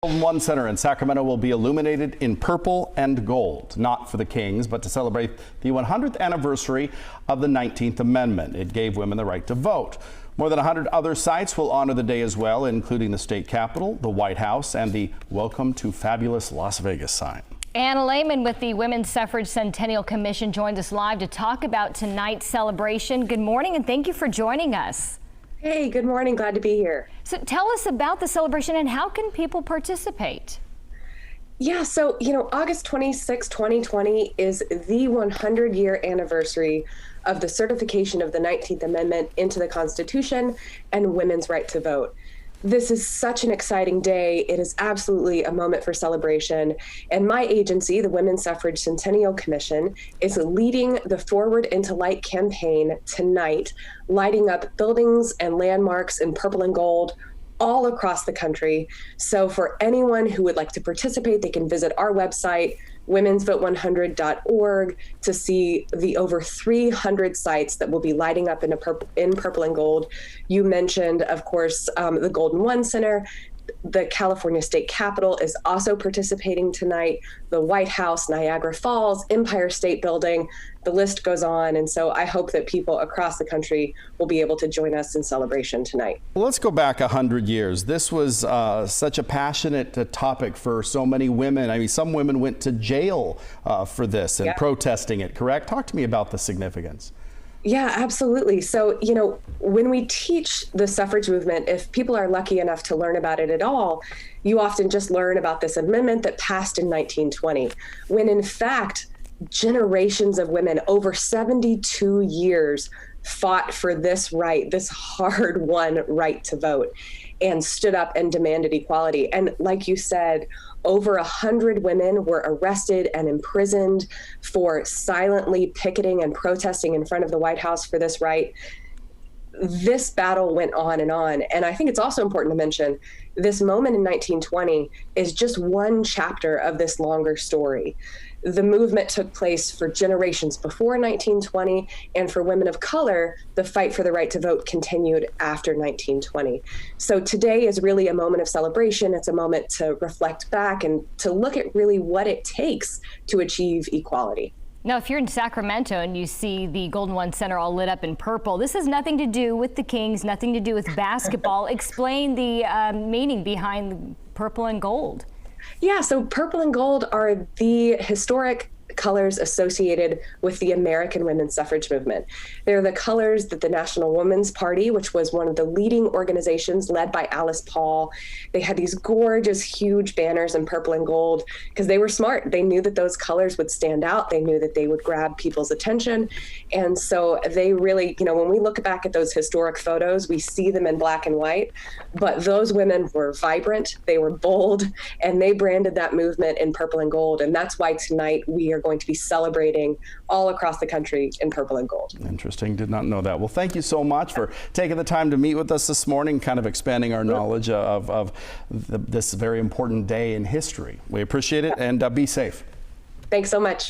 Golden One Center in Sacramento will be illuminated in purple and gold, not for the Kings, but to celebrate the 100th anniversary of the 19th Amendment. It gave women the right to vote. More than 100 other sites will honor the day as well, including the state capitol, the White House, and the Welcome to Fabulous Las Vegas sign. Anna Lehman with the Women's Suffrage Centennial Commission joined us live to talk about tonight's celebration. Good morning and thank you for joining us. Hey, good morning. Glad to be here. So tell us about the celebration and how can people participate? Yeah, so, August 26, 2020 is the 100-year anniversary of the certification of the 19th Amendment into the Constitution and women's right to vote. This is such an exciting day. It is absolutely a moment for celebration. And my agency, the Women's Suffrage Centennial Commission, is leading the Forward into Light campaign tonight, lighting up buildings and landmarks in purple and gold all across the country. So for anyone who would like to participate, they can visit our website, womensvote100.org, to see the over 300 sites that will be lighting up in purple and gold. You mentioned, of course, the Golden One Center. The California State Capitol is also participating tonight. The White House, Niagara Falls, Empire State Building, the list goes on. And so I hope that people across the country will be able to join us in celebration tonight. Well, let's go back 100 years. This was such a passionate topic for so many women. I mean, some women went to jail for this and protesting it, correct? Talk to me about the significance. Yeah, absolutely. So, when we teach the suffrage movement, if people are lucky enough to learn about it at all, you often just learn about this amendment that passed in 1920, when in fact, generations of women over 72 years fought for this right, this hard-won right to vote, and stood up and demanded equality. And like you said, over 100 women were arrested and imprisoned for silently picketing and protesting in front of the White House for this right. This battle went on. And I think it's also important to mention this moment in 1920 is just one chapter of this longer story. The movement took place for generations before 1920, and for women of color, the fight for the right to vote continued after 1920. So today is really a moment of celebration. It's a moment to reflect back and to look at really what it takes to achieve equality. Now, if you're in Sacramento and you see the Golden One Center all lit up in purple, this has nothing to do with the Kings, nothing to do with basketball. Explain the meaning behind purple and gold. Yeah, so purple and gold are the historic colors associated with the American women's suffrage movement. They're the colors that the National Women's Party, which was one of the leading organizations led by Alice Paul, they had these gorgeous, huge banners in purple and gold because they were smart. They knew that those colors would stand out. They knew that they would grab people's attention. And so they really, when we look back at those historic photos, we see them in black and white, but those women were vibrant, they were bold, and they branded that movement in purple and gold. And that's why tonight we are going to be celebrating all across the country in purple and gold. Interesting. Did not know that. Well, thank you so much for taking the time to meet with us this morning, kind of expanding our knowledge of this very important day in history. We appreciate it, and be safe. Thanks so much.